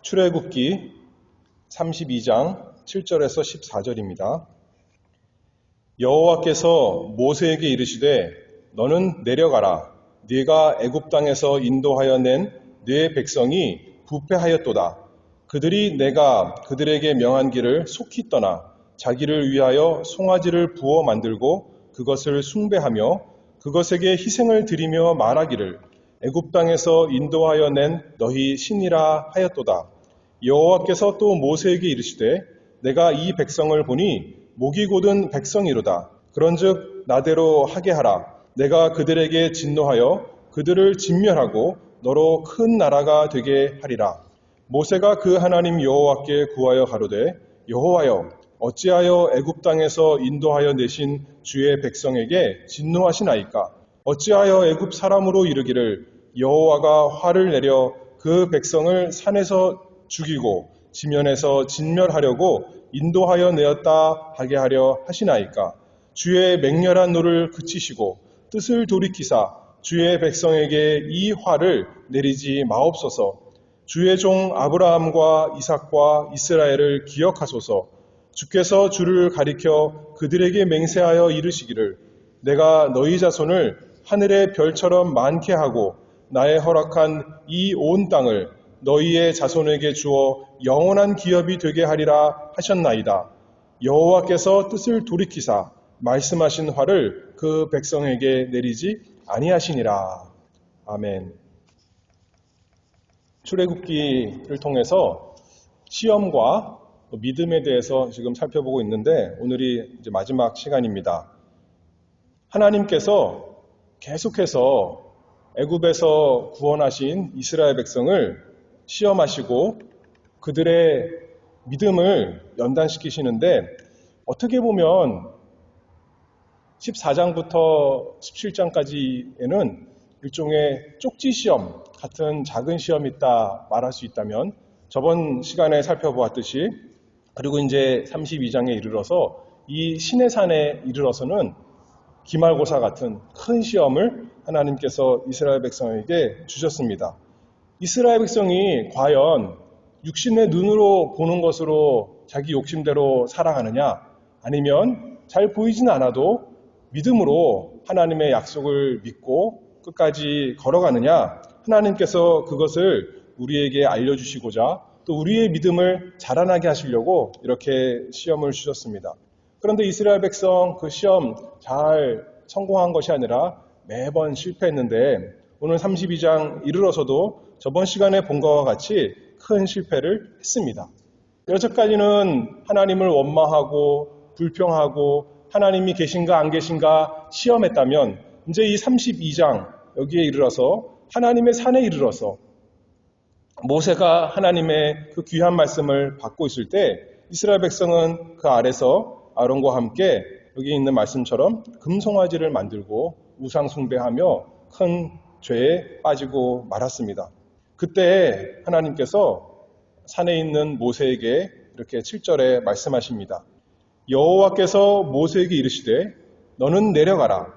출애굽기 32장 7절에서 14절입니다. 여호와께서 모세에게 이르시되 너는 내려가라. 네가 애굽 땅에서 인도하여 낸 네 백성이 부패하였도다. 그들이 내가 그들에게 명한 길을 속히 떠나 자기를 위하여 송아지를 부어 만들고 그것을 숭배하며 그것에게 희생을 드리며 말하기를 애굽 땅에서 인도하여 낸 너희 신이라 하였도다. 여호와께서 또 모세에게 이르시되 내가 이 백성을 보니 목이 곧은 백성이로다. 그런즉 나대로 하게 하라. 내가 그들에게 진노하여 그들을 진멸하고 너로 큰 나라가 되게 하리라. 모세가 그 하나님 여호와께 구하여 가로되 여호와여 어찌하여 애굽 땅에서 인도하여 내신 주의 백성에게 진노하시나이까? 어찌하여 애굽 사람으로 이르기를 여호와가 화를 내려 그 백성을 산에서 죽이고 지면에서 진멸하려고 인도하여 내었다 하게 하려 하시나이까? 주의 맹렬한 노를 그치시고 뜻을 돌이키사 주의 백성에게 이 화를 내리지 마옵소서. 주의 종 아브라함과 이삭과 이스라엘을 기억하소서. 주께서 주를 가리켜 그들에게 맹세하여 이르시기를 내가 너희 자손을 하늘의 별처럼 많게 하고 나의 허락한 이 온 땅을 너희의 자손에게 주어 영원한 기업이 되게 하리라 하셨나이다. 여호와께서 뜻을 돌이키사 말씀하신 화를 그 백성에게 내리지 아니하시니라. 아멘. 출애굽기를 통해서 시험과 믿음에 대해서 지금 살펴보고 있는데 오늘이 이제 마지막 시간입니다. 하나님께서 계속해서 애굽에서 구원하신 이스라엘 백성을 시험하시고 그들의 믿음을 연단시키시는데 어떻게 보면 14장부터 17장까지에는 일종의 쪽지 시험 같은 작은 시험이 있다 말할 수 있다면 저번 시간에 살펴보았듯이 그리고 이제 32장에 이르러서 이 신의 산에 이르러서는 기말고사 같은 큰 시험을 하나님께서 이스라엘 백성에게 주셨습니다. 이스라엘 백성이 과연 육신의 눈으로 보는 것으로 자기 욕심대로 살아가느냐 아니면 잘 보이진 않아도 믿음으로 하나님의 약속을 믿고 끝까지 걸어가느냐 하나님께서 그것을 우리에게 알려주시고자 또 우리의 믿음을 자라나게 하시려고 이렇게 시험을 주셨습니다. 그런데 이스라엘 백성 그 시험 잘 성공한 것이 아니라 매번 실패했는데 오늘 32장 이르러서도 저번 시간에 본 것과 같이 큰 실패를 했습니다. 여태까지는 하나님을 원망하고 불평하고 하나님이 계신가 안 계신가 시험했다면 이제 이 32장 여기에 이르러서 하나님의 산에 이르러서 모세가 하나님의 그 귀한 말씀을 받고 있을 때 이스라엘 백성은 그 아래서 아론과 함께 여기 있는 말씀처럼 금송아지를 만들고 우상 숭배하며 큰 죄에 빠지고 말았습니다. 그때 하나님께서 산에 있는 모세에게 이렇게 7절에 말씀하십니다. 여호와께서 모세에게 이르시되 너는 내려가라.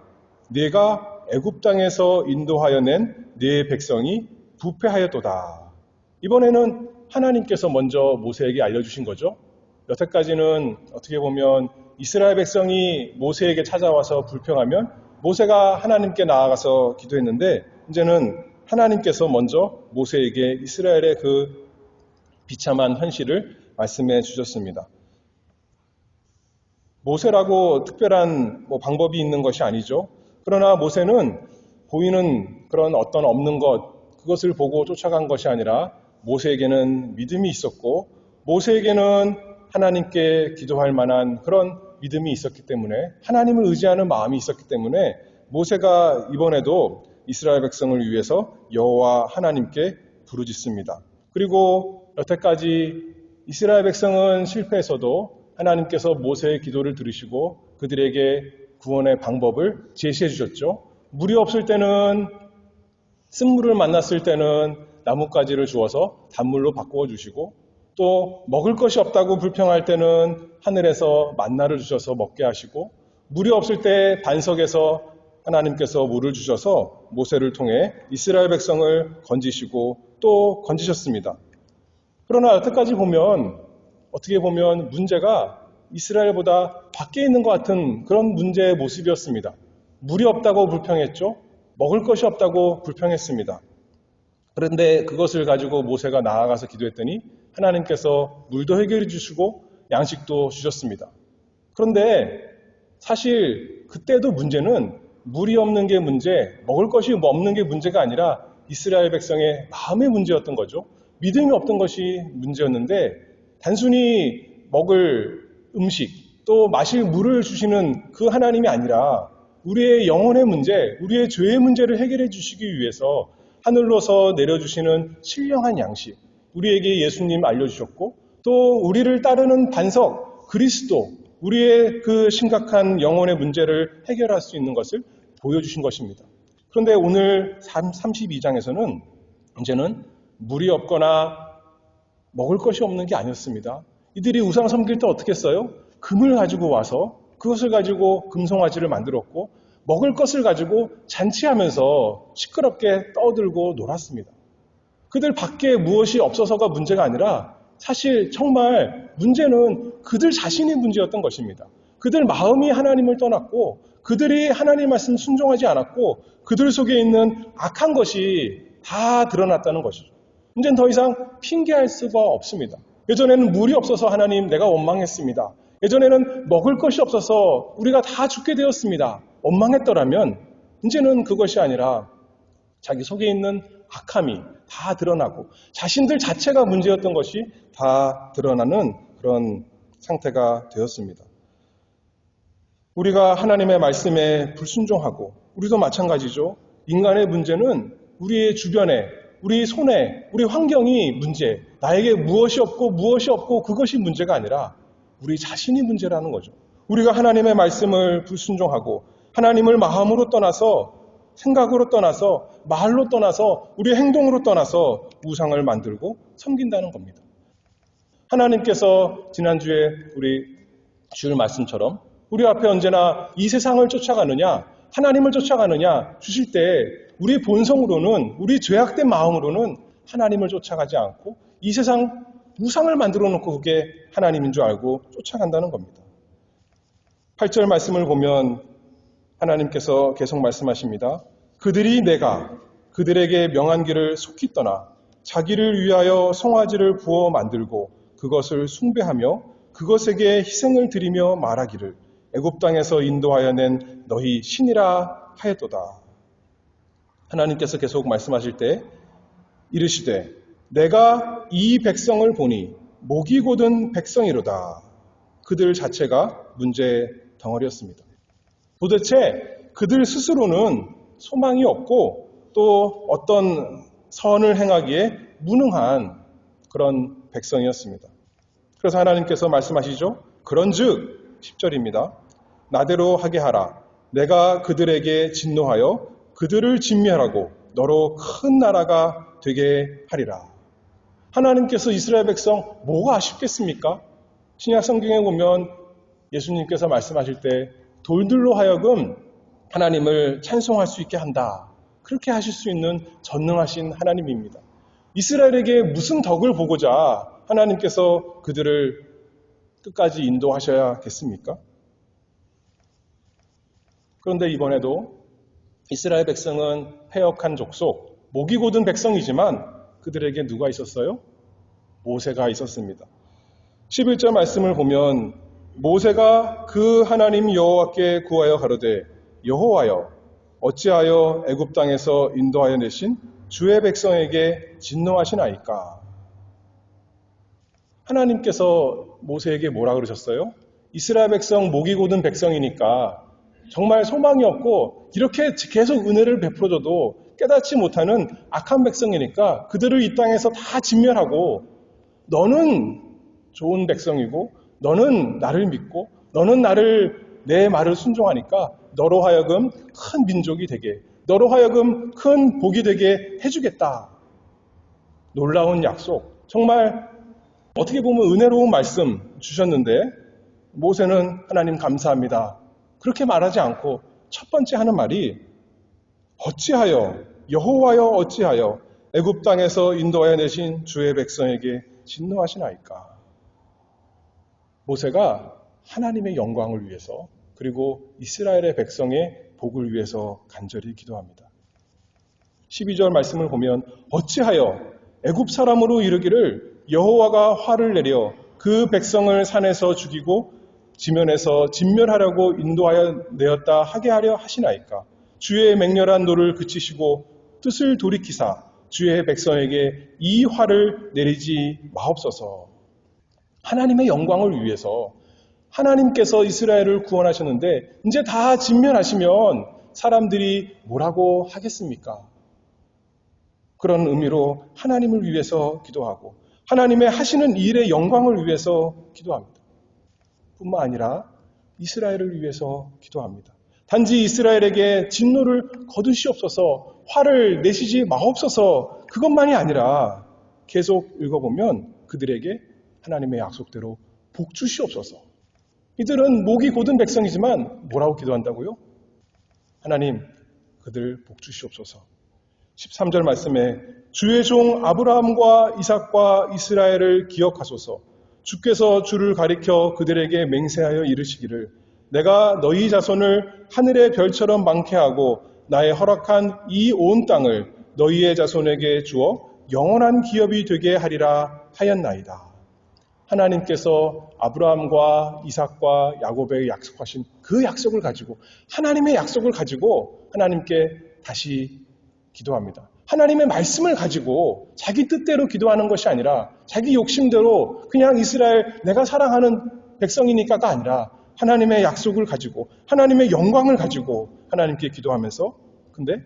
네가 애굽 땅에서 인도하여 낸 네 백성이 부패하였도다. 이번에는 하나님께서 먼저 모세에게 알려주신 거죠. 여태까지는 어떻게 보면 이스라엘 백성이 모세에게 찾아와서 불평하면 모세가 하나님께 나아가서 기도했는데 이제는 하나님께서 먼저 모세에게 이스라엘의 그 비참한 현실을 말씀해 주셨습니다. 모세라고 특별한 방법이 있는 것이 아니죠. 그러나 모세는 보이는 그런 어떤 없는 것, 그것을 보고 쫓아간 것이 아니라 모세에게는 믿음이 있었고 모세에게는 하나님께 기도할 만한 그런 믿음이 있었기 때문에 하나님을 의지하는 마음이 있었기 때문에 모세가 이번에도 이스라엘 백성을 위해서 여호와 하나님께 부르짖습니다. 그리고 여태까지 이스라엘 백성은 실패해서도 하나님께서 모세의 기도를 들으시고 그들에게 구원의 방법을 제시해 주셨죠. 물이 없을 때는 쓴물을 만났을 때는 나뭇가지를 주어서 단물로 바꾸어 주시고 또 먹을 것이 없다고 불평할 때는 하늘에서 만나를 주셔서 먹게 하시고 물이 없을 때 반석에서 하나님께서 물을 주셔서 모세를 통해 이스라엘 백성을 건지시고 또 건지셨습니다. 그러나 여태까지 보면 어떻게 보면 문제가 이스라엘보다 밖에 있는 것 같은 그런 문제의 모습이었습니다. 물이 없다고 불평했죠. 먹을 것이 없다고 불평했습니다. 그런데 그것을 가지고 모세가 나아가서 기도했더니 하나님께서 물도 해결해 주시고 양식도 주셨습니다. 그런데 사실 그때도 문제는 물이 없는 게 문제, 먹을 것이 없는 게 문제가 아니라 이스라엘 백성의 마음의 문제였던 거죠. 믿음이 없던 것이 문제였는데 단순히 먹을 음식 또 마실 물을 주시는 그 하나님이 아니라 우리의 영혼의 문제, 우리의 죄의 문제를 해결해 주시기 위해서 하늘로서 내려주시는 신령한 양식, 우리에게 예수님 알려주셨고 또 우리를 따르는 반석, 그리스도, 우리의 그 심각한 영혼의 문제를 해결할 수 있는 것을 보여주신 것입니다. 그런데 오늘 32장에서는 이제는 물이 없거나 먹을 것이 없는 게 아니었습니다. 이들이 우상 섬길 때 어떻게 했어요? 금을 가지고 와서 그것을 가지고 금송아지를 만들었고 먹을 것을 가지고 잔치하면서 시끄럽게 떠들고 놀았습니다. 그들 밖에 무엇이 없어서가 문제가 아니라 사실 정말 문제는 그들 자신의 문제였던 것입니다. 그들 마음이 하나님을 떠났고 그들이 하나님 말씀 순종하지 않았고 그들 속에 있는 악한 것이 다 드러났다는 것이죠. 이제는 더 이상 핑계할 수가 없습니다. 예전에는 물이 없어서 하나님 내가 원망했습니다. 예전에는 먹을 것이 없어서 우리가 다 죽게 되었습니다. 원망했더라면 이제는 그것이 아니라 자기 속에 있는 악함이 다 드러나고 자신들 자체가 문제였던 것이 다 드러나는 그런 상태가 되었습니다. 우리가 하나님의 말씀에 불순종하고 우리도 마찬가지죠. 인간의 문제는 우리의 주변에 우리 손에 우리 환경이 문제, 나에게 무엇이 없고 그것이 문제가 아니라 우리 자신이 문제라는 거죠. 우리가 하나님의 말씀을 불순종하고 하나님을 마음으로 떠나서 생각으로 떠나서 말로 떠나서 우리의 행동으로 떠나서 우상을 만들고 섬긴다는 겁니다. 하나님께서 지난주에 우리 주일 말씀처럼 우리 앞에 언제나 이 세상을 쫓아가느냐 하나님을 쫓아가느냐 주실 때 우리 본성으로는 우리 죄악된 마음으로는 하나님을 쫓아가지 않고 이 세상 우상을 만들어 놓고 그게 하나님인 줄 알고 쫓아간다는 겁니다. 8절 말씀을 보면 하나님께서 계속 말씀하십니다. 그들이 내가 그들에게 명한 길을 속히 떠나 자기를 위하여 송아지를 부어 만들고 그것을 숭배하며 그것에게 희생을 드리며 말하기를 애굽 땅에서 인도하여 낸 너희 신이라 하였도다. 하나님께서 계속 말씀하실 때 이르시되 내가 이 백성을 보니 목이 곧은 백성이로다. 그들 자체가 문제의 덩어리였습니다. 도대체 그들 스스로는 소망이 없고 또 어떤 선을 행하기에 무능한 그런 백성이었습니다. 그래서 하나님께서 말씀하시죠. 그런즉 10절입니다. 나대로 하게 하라. 내가 그들에게 진노하여 그들을 진멸하고 너로 큰 나라가 되게 하리라. 하나님께서 이스라엘 백성 뭐가 아쉽겠습니까? 신약 성경에 보면 예수님께서 말씀하실 때 돌들로 하여금 하나님을 찬송할 수 있게 한다. 그렇게 하실 수 있는 전능하신 하나님입니다. 이스라엘에게 무슨 덕을 보고자 하나님께서 그들을 끝까지 인도하셔야겠습니까? 그런데 이번에도 이스라엘 백성은 패역한 족속, 목이 곧은 백성이지만 그들에게 누가 있었어요? 모세가 있었습니다. 11절 말씀을 보면 모세가 그 하나님 여호와께 구하여 가로되 여호와여 어찌하여 애굽 땅에서 인도하여 내신 주의 백성에게 진노하시나이까? 하나님께서 모세에게 뭐라 그러셨어요? 이스라엘 백성 목이 곧은 백성이니까 정말 소망이 없고 이렇게 계속 은혜를 베풀어줘도 깨닫지 못하는 악한 백성이니까 그들을 이 땅에서 다 진멸하고 너는 좋은 백성이고 너는 나를 믿고 너는 내 말을 순종하니까 너로 하여금 큰 민족이 되게 너로 하여금 큰 복이 되게 해주겠다. 놀라운 약속, 정말 어떻게 보면 은혜로운 말씀 주셨는데 모세는 하나님 감사합니다. 그렇게 말하지 않고 첫 번째 하는 말이 어찌하여 여호와여 어찌하여 애굽 땅에서 인도하여 내신 주의 백성에게 진노하시나이까? 모세가 하나님의 영광을 위해서 그리고 이스라엘의 백성의 복을 위해서 간절히 기도합니다. 12절 말씀을 보면 어찌하여 애굽 사람으로 이르기를 여호와가 화를 내려 그 백성을 산에서 죽이고 지면에서 진멸하려고 인도하여 내었다 하게 하려 하시나이까? 주의 맹렬한 노를 그치시고 뜻을 돌이키사 주의 백성에게 이 화를 내리지 마옵소서. 하나님의 영광을 위해서 하나님께서 이스라엘을 구원하셨는데 이제 다 진멸하시면 사람들이 뭐라고 하겠습니까? 그런 의미로 하나님을 위해서 기도하고 하나님의 하시는 일의 영광을 위해서 기도합니다. 뿐만 아니라 이스라엘을 위해서 기도합니다. 단지 이스라엘에게 진노를 거두시옵소서, 화를 내시지 마옵소서 그것만이 아니라 계속 읽어보면 그들에게 하나님의 약속대로 복 주시옵소서. 이들은 목이 곧은 백성이지만 뭐라고 기도한다고요? 하나님, 그들 복 주시옵소서. 13절 말씀에 주의 종 아브라함과 이삭과 이스라엘을 기억하소서. 주께서 주를 가리켜 그들에게 맹세하여 이르시기를 내가 너희 자손을 하늘의 별처럼 많게 하고 나의 허락한 이 온 땅을 너희의 자손에게 주어 영원한 기업이 되게 하리라 하였나이다. 하나님께서 아브라함과 이삭과 야곱에게 약속하신 그 약속을 가지고 하나님의 약속을 가지고 하나님께 다시 기도합니다. 하나님의 말씀을 가지고 자기 뜻대로 기도하는 것이 아니라 자기 욕심대로 그냥 이스라엘 내가 사랑하는 백성이니까가 아니라 하나님의 약속을 가지고 하나님의 영광을 가지고 하나님께 기도하면서 근데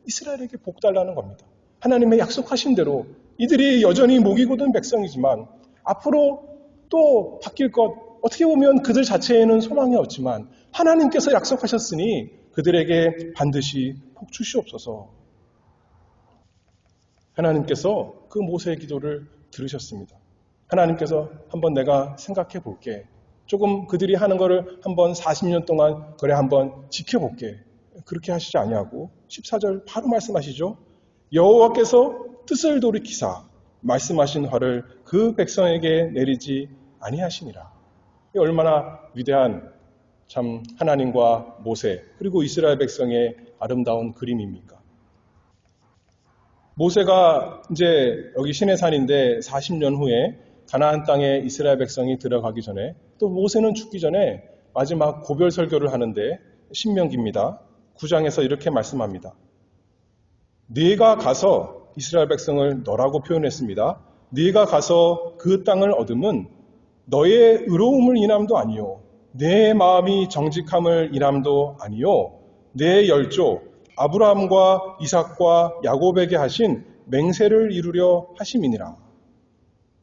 이스라엘에게 복 달라는 겁니다. 하나님의 약속하신 대로 이들이 여전히 목이 곧은 백성이지만 앞으로 또 바뀔 것 어떻게 보면 그들 자체에는 소망이 없지만 하나님께서 약속하셨으니 그들에게 반드시 복 주시옵소서. 하나님께서 그 모세의 기도를 들으셨습니다. 하나님께서 한번 내가 생각해 볼게. 조금 그들이 하는 거를 한번 40년 동안 그래 한번 지켜볼게. 그렇게 하시지 아니하고 14절 바로 말씀하시죠. 여호와께서 뜻을 돌이키사 말씀하신 화를 그 백성에게 내리지 아니하시니라. 얼마나 위대한 참 하나님과 모세 그리고 이스라엘 백성의 아름다운 그림입니까? 모세가 이제 여기 시내산인데 40년 후에 가나안 땅에 이스라엘 백성이 들어가기 전에 또 모세는 죽기 전에 마지막 고별 설교를 하는데 신명기입니다. 9장에서 이렇게 말씀합니다. 네가 가서 이스라엘 백성을 너라고 표현했습니다. 네가 가서 그 땅을 얻으면 너의 의로움을 인함도 아니요 내 마음이 정직함을 인함도 아니요 내 열조 아브라함과 이삭과 야곱에게 하신 맹세를 이루려 하심이니라.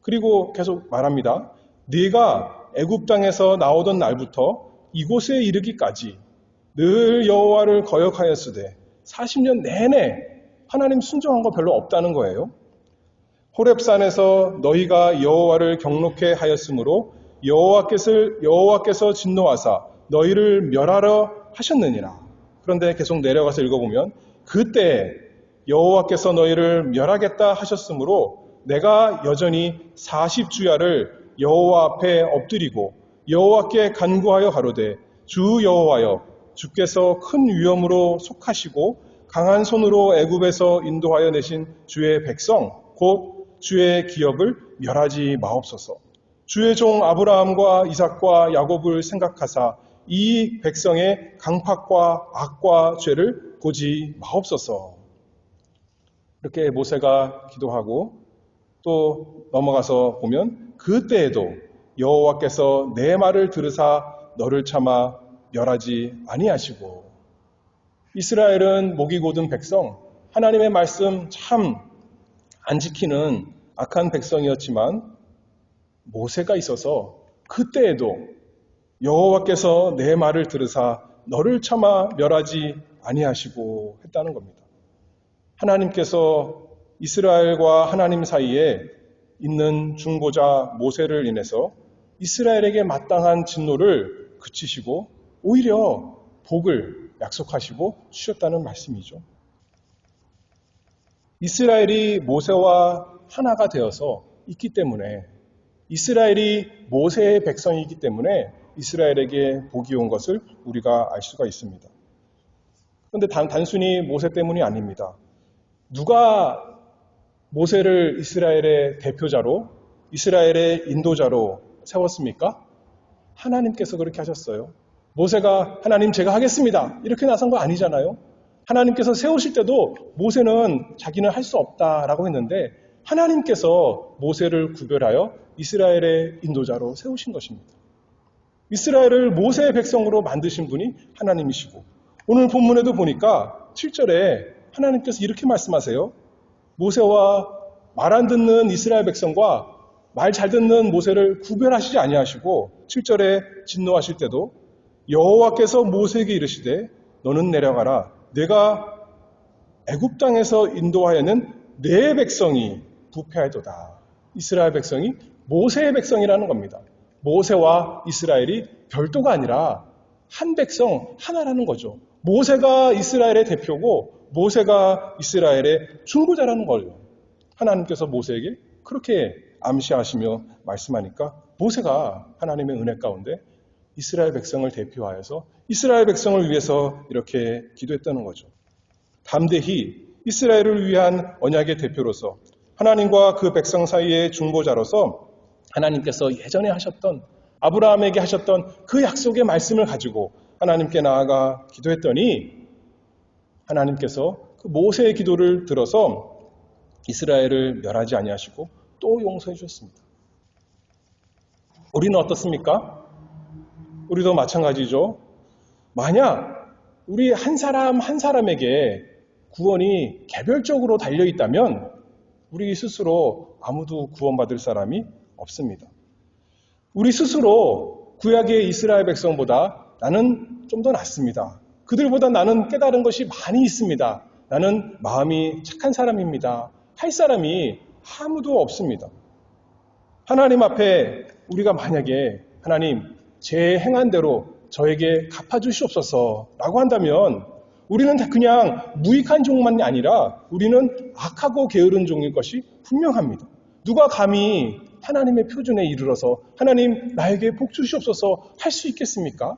그리고 계속 말합니다. 네가 애굽 땅에서 나오던 날부터 이곳에 이르기까지 늘 여호와를 거역하였으되 40년 내내 하나님 순종한 거 별로 없다는 거예요. 호렙산에서 너희가 여호와를 경록해 하였으므로 여호와께서 진노하사 너희를 멸하려 하셨느니라. 그런데 계속 내려가서 읽어보면 그때 여호와께서 너희를 멸하겠다 하셨으므로 내가 여전히 40주야를 여호와 앞에 엎드리고 여호와께 간구하여 가로되 주 여호와여 주께서 큰 위엄으로 속하시고 강한 손으로 애굽에서 인도하여 내신 주의 백성 곧 주의 기업을 멸하지 마옵소서. 주의 종 아브라함과 이삭과 야곱을 생각하사 이 백성의 강팍과 악과 죄를 보지 마옵소서. 이렇게 모세가 기도하고 또 넘어가서 보면 그때에도 여호와께서 내 말을 들으사 너를 참아 멸하지 아니하시고 이스라엘은 목이 곧은 백성 하나님의 말씀 참 안 지키는 악한 백성이었지만 모세가 있어서 그때에도 여호와께서 내 말을 들으사 너를 참아 멸하지 아니하시고 했다는 겁니다. 하나님께서 이스라엘과 하나님 사이에 있는 중보자 모세를 인해서 이스라엘에게 마땅한 진노를 그치시고 오히려 복을 약속하시고 주셨다는 말씀이죠. 이스라엘이 모세와 하나가 되어서 있기 때문에, 이스라엘이 모세의 백성이기 때문에 이스라엘에게 복이 온 것을 우리가 알 수가 있습니다. 그런데 단순히 모세 때문이 아닙니다. 누가 모세를 이스라엘의 대표자로, 이스라엘의 인도자로 세웠습니까? 하나님께서 그렇게 하셨어요. 모세가 하나님 제가 하겠습니다 이렇게 나선 거 아니잖아요. 하나님께서 세우실 때도 모세는 자기는 할 수 없다라고 했는데 하나님께서 모세를 구별하여 이스라엘의 인도자로 세우신 것입니다. 이스라엘을 모세의 백성으로 만드신 분이 하나님이시고, 오늘 본문에도 보니까 7절에 하나님께서 이렇게 말씀하세요. 모세와 말 안 듣는 이스라엘 백성과 말 잘 듣는 모세를 구별하시지 아니하시고 7절에 진노하실 때도 여호와께서 모세에게 이르시되 너는 내려가라. 내가 애굽 땅에서 인도하여는 내 백성이 부패하도다. 이스라엘 백성이 모세의 백성이라는 겁니다. 모세와 이스라엘이 별도가 아니라 한 백성 하나라는 거죠. 모세가 이스라엘의 대표고 모세가 이스라엘의 중보자라는 거예요. 하나님께서 모세에게 그렇게 암시하시며 말씀하니까 모세가 하나님의 은혜 가운데 이스라엘 백성을 대표하여서 이스라엘 백성을 위해서 이렇게 기도했다는 거죠. 담대히 이스라엘을 위한 언약의 대표로서 하나님과 그 백성 사이의 중보자로서 하나님께서 예전에 하셨던, 아브라함에게 하셨던 그 약속의 말씀을 가지고 하나님께 나아가 기도했더니 하나님께서 그 모세의 기도를 들어서 이스라엘을 멸하지 아니하시고 또 용서해 주셨습니다. 우리는 어떻습니까? 우리도 마찬가지죠. 만약 우리 한 사람 한 사람에게 구원이 개별적으로 달려있다면 우리 스스로 아무도 구원받을 사람이 없습니다. 우리 스스로 구약의 이스라엘 백성보다 나는 좀 더 낫습니다. 그들보다 나는 깨달은 것이 많이 있습니다. 나는 마음이 착한 사람입니다. 할 사람이 아무도 없습니다. 하나님 앞에 우리가 만약에 하나님 제 행한 대로 저에게 갚아주시옵소서 라고 한다면 우리는 그냥 무익한 종만이 아니라 우리는 악하고 게으른 종일 것이 분명합니다. 누가 감히 하나님의 표준에 이르러서 하나님 나에게 복 주시옵소서 할 수 있겠습니까?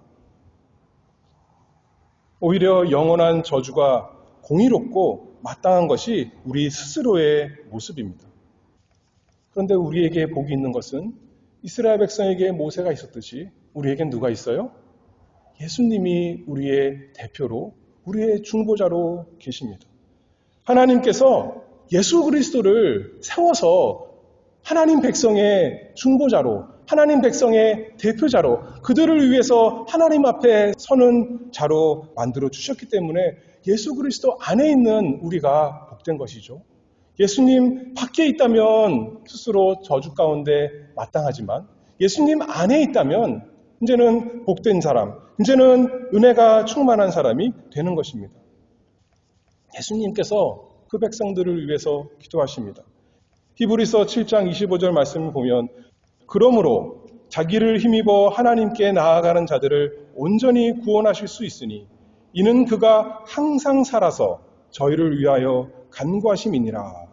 오히려 영원한 저주가 공의롭고 마땅한 것이 우리 스스로의 모습입니다. 그런데 우리에게 복이 있는 것은 이스라엘 백성에게 모세가 있었듯이 우리에겐 누가 있어요? 예수님이 우리의 대표로, 우리의 중보자로 계십니다. 하나님께서 예수 그리스도를 세워서 하나님 백성의 중보자로, 하나님 백성의 대표자로, 그들을 위해서 하나님 앞에 서는 자로 만들어 주셨기 때문에 예수 그리스도 안에 있는 우리가 복된 것이죠. 예수님 밖에 있다면 스스로 저주 가운데 마땅하지만 예수님 안에 있다면 이제는 복된 사람, 이제는 은혜가 충만한 사람이 되는 것입니다. 예수님께서 그 백성들을 위해서 기도하십니다. 히브리서 7장 25절 말씀을 보면 그러므로 자기를 힘입어 하나님께 나아가는 자들을 온전히 구원하실 수 있으니 이는 그가 항상 살아서 저희를 위하여 간구하심이니라.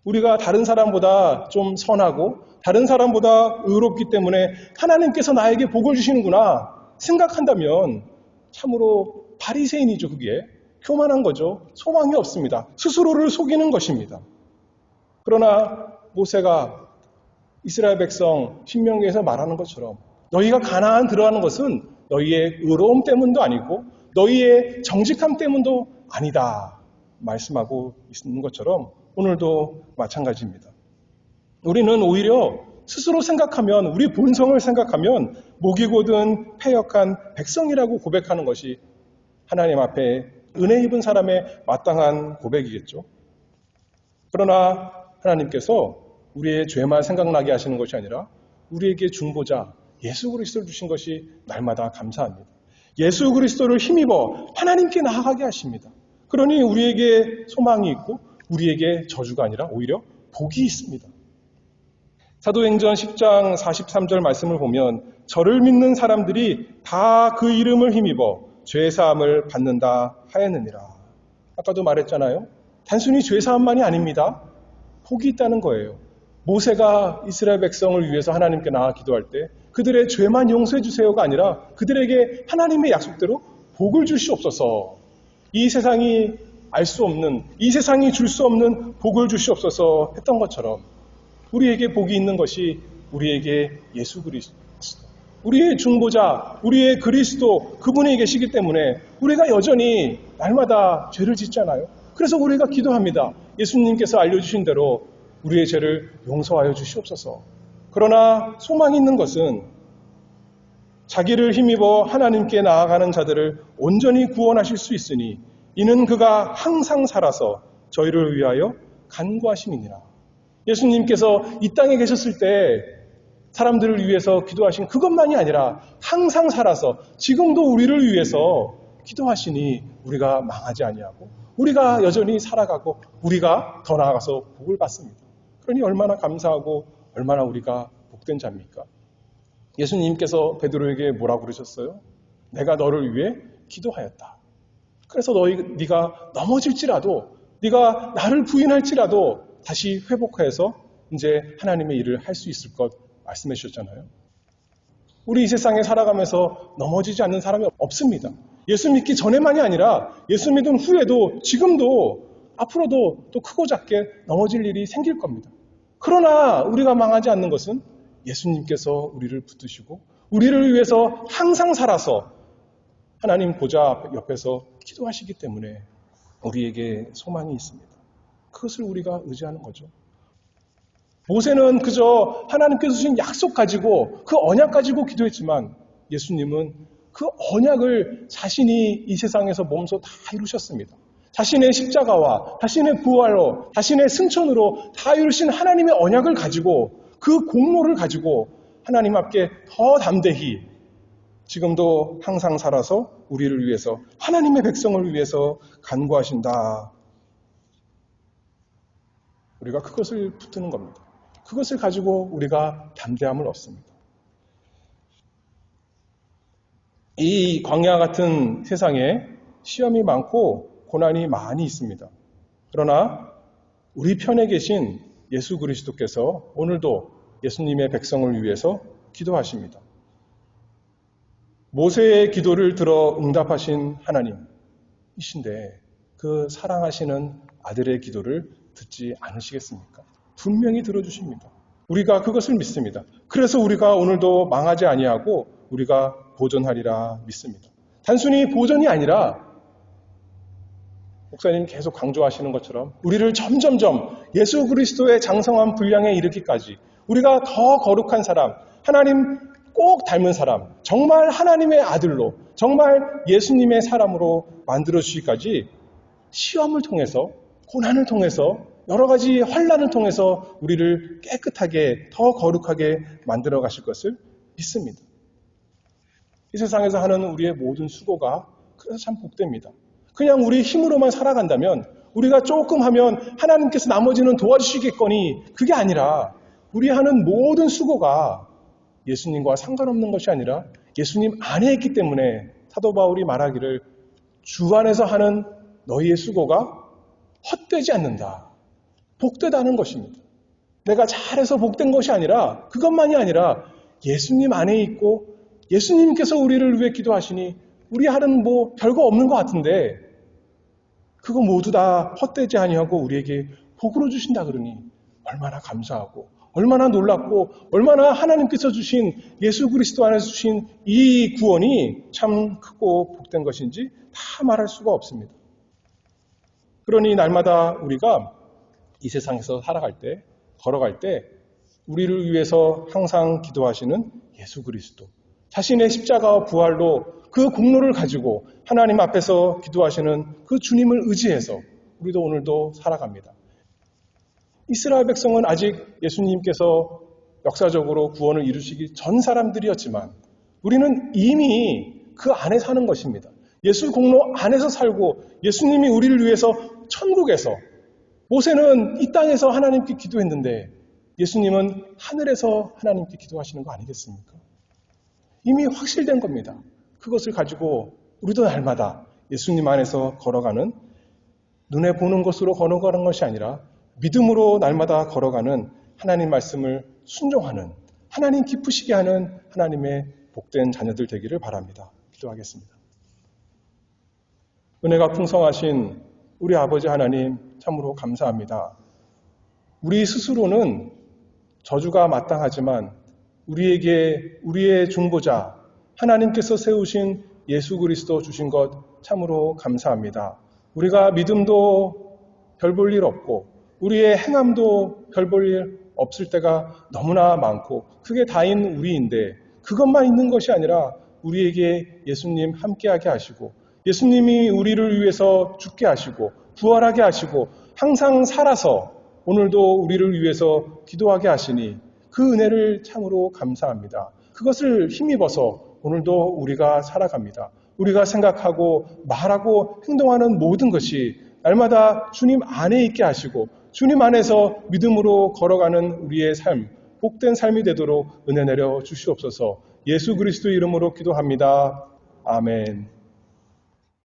우리가 다른 사람보다 좀 선하고 다른 사람보다 의롭기 때문에 하나님께서 나에게 복을 주시는구나 생각한다면 참으로 바리새인이죠. 그게 교만한 거죠. 소망이 없습니다. 스스로를 속이는 것입니다. 그러나 모세가 이스라엘 백성 신명기에서 말하는 것처럼 너희가 가나안 들어가는 것은 너희의 의로움 때문도 아니고 너희의 정직함 때문도 아니다 말씀하고 있는 것처럼 오늘도 마찬가지입니다. 우리는 오히려 스스로 생각하면, 우리 본성을 생각하면 목이 곧은 패역한 백성이라고 고백하는 것이 하나님 앞에 은혜 입은 사람의 마땅한 고백이겠죠. 그러나 하나님께서 우리의 죄만 생각나게 하시는 것이 아니라 우리에게 중보자 예수 그리스도를 주신 것이 날마다 감사합니다. 예수 그리스도를 힘입어 하나님께 나아가게 하십니다. 그러니 우리에게 소망이 있고 우리에게 저주가 아니라 오히려 복이 있습니다. 사도행전 10장 43절 말씀을 보면 저를 믿는 사람들이 다 그 이름을 힘입어 죄사함을 받는다 하였느니라. 아까도 말했잖아요. 단순히 죄사함만이 아닙니다. 복이 있다는 거예요. 모세가 이스라엘 백성을 위해서 하나님께 나아 기도할 때 그들의 죄만 용서해 주세요가 아니라 그들에게 하나님의 약속대로 복을 주시옵소서. 이 세상이 알 수 없는, 이 세상이 줄 수 없는 복을 주시옵소서 했던 것처럼 우리에게 복이 있는 것이 우리에게 예수 그리스도, 우리의 중보자, 우리의 그리스도, 그분이 계시기 때문에 우리가 여전히 날마다 죄를 짓잖아요. 그래서 우리가 기도합니다. 예수님께서 알려주신 대로 우리의 죄를 용서하여 주시옵소서. 그러나 소망이 있는 것은 자기를 힘입어 하나님께 나아가는 자들을 온전히 구원하실 수 있으니 이는 그가 항상 살아서 저희를 위하여 간구하심이니라. 예수님께서 이 땅에 계셨을 때 사람들을 위해서 기도하신 그것만이 아니라 항상 살아서 지금도 우리를 위해서 기도하시니 우리가 망하지 아니하고 우리가 여전히 살아가고 우리가 더 나아가서 복을 받습니다. 그러니 얼마나 감사하고 얼마나 우리가 복된 자입니까? 예수님께서 베드로에게 뭐라고 그러셨어요? 내가 너를 위해 기도하였다. 그래서 네가 넘어질지라도 네가 나를 부인할지라도 다시 회복해서 이제 하나님의 일을 할 수 있을 것 말씀해 주셨잖아요. 우리 이 세상에 살아가면서 넘어지지 않는 사람이 없습니다. 예수 믿기 전에만이 아니라 예수 믿은 후에도 지금도 앞으로도 또 크고 작게 넘어질 일이 생길 겁니다. 그러나 우리가 망하지 않는 것은 예수님께서 우리를 붙드시고 우리를 위해서 항상 살아서 하나님 보좌 옆에서 기도하시기 때문에 우리에게 소망이 있습니다. 그것을 우리가 의지하는 거죠. 모세는 그저 하나님께서 주신 약속 가지고 그 언약 가지고 기도했지만 예수님은 그 언약을 자신이 이 세상에서 몸소 다 이루셨습니다. 자신의 십자가와 자신의 부활로 자신의 승천으로 다 이루신 하나님의 언약을 가지고 그 공로를 가지고 하나님 앞에 더 담대히 지금도 항상 살아서 우리를 위해서 하나님의 백성을 위해서 간구하신다. 우리가 그것을 붙드는 겁니다. 그것을 가지고 우리가 담대함을 얻습니다. 이 광야 같은 세상에 시험이 많고 고난이 많이 있습니다. 그러나 우리 편에 계신 예수 그리스도께서 오늘도 예수님의 백성을 위해서 기도하십니다. 모세의 기도를 들어 응답하신 하나님이신데 그 사랑하시는 아들의 기도를 듣지 않으시겠습니까? 분명히 들어주십니다. 우리가 그것을 믿습니다. 그래서 우리가 오늘도 망하지 아니하고 우리가 보존하리라 믿습니다. 단순히 보존이 아니라 목사님 계속 강조하시는 것처럼 우리를 점점점 예수 그리스도의 장성한 분량에 이르기까지 우리가 더 거룩한 사람, 하나님 꼭 닮은 사람, 정말 하나님의 아들로, 정말 예수님의 사람으로 만들어주시기까지 시험을 통해서, 고난을 통해서, 여러 가지 환난을 통해서 우리를 깨끗하게, 더 거룩하게 만들어 가실 것을 믿습니다. 이 세상에서 하는 우리의 모든 수고가 그래서 참 복됩니다. 그냥 우리 힘으로만 살아간다면 우리가 조금 하면 하나님께서 나머지는 도와주시겠거니 그게 아니라 우리 하는 모든 수고가 예수님과 상관없는 것이 아니라 예수님 안에 있기 때문에 사도 바울이 말하기를 주 안에서 하는 너희의 수고가 헛되지 않는다. 복되다는 것입니다. 내가 잘해서 복된 것이 아니라 그것만이 아니라 예수님 안에 있고 예수님께서 우리를 위해 기도하시니 우리 하는 뭐 별거 없는 것 같은데 그거 모두 다 헛되지 아니하고 우리에게 복으로 주신다 그러니 얼마나 감사하고 얼마나 놀랍고 얼마나 하나님께서 주신 예수 그리스도 안에서 주신 이 구원이 참 크고 복된 것인지 다 말할 수가 없습니다. 그러니 날마다 우리가 이 세상에서 살아갈 때, 걸어갈 때 우리를 위해서 항상 기도하시는 예수 그리스도, 자신의 십자가와 부활로 그 공로를 가지고 하나님 앞에서 기도하시는 그 주님을 의지해서 우리도 오늘도 살아갑니다. 이스라엘 백성은 아직 예수님께서 역사적으로 구원을 이루시기 전 사람들이었지만 우리는 이미 그 안에 사는 것입니다. 예수 공로 안에서 살고 예수님이 우리를 위해서 천국에서, 모세는 이 땅에서 하나님께 기도했는데 예수님은 하늘에서 하나님께 기도하시는 거 아니겠습니까? 이미 확실된 겁니다. 그것을 가지고 우리도 날마다 예수님 안에서 걸어가는, 눈에 보는 것으로 걸어가는 것이 아니라 믿음으로 날마다 걸어가는 하나님 말씀을 순종하는, 하나님 기쁘시게 하는 하나님의 복된 자녀들 되기를 바랍니다. 기도하겠습니다. 은혜가 풍성하신 우리 아버지 하나님 참으로 감사합니다. 우리 스스로는 저주가 마땅하지만 우리에게 우리의 중보자 하나님께서 세우신 예수 그리스도 주신 것 참으로 감사합니다. 우리가 믿음도 별 볼 일 없고 우리의 행함도 별 볼 일 없을 때가 너무나 많고 그게 다인 우리인데 그것만 있는 것이 아니라 우리에게 예수님 함께하게 하시고 예수님이 우리를 위해서 죽게 하시고 부활하게 하시고 항상 살아서 오늘도 우리를 위해서 기도하게 하시니 그 은혜를 참으로 감사합니다. 그것을 힘입어서 오늘도 우리가 살아갑니다. 우리가 생각하고 말하고 행동하는 모든 것이 날마다 주님 안에 있게 하시고 주님 안에서 믿음으로 걸어가는 우리의 삶, 복된 삶이 되도록 은혜 내려 주시옵소서. 예수 그리스도 이름으로 기도합니다. 아멘.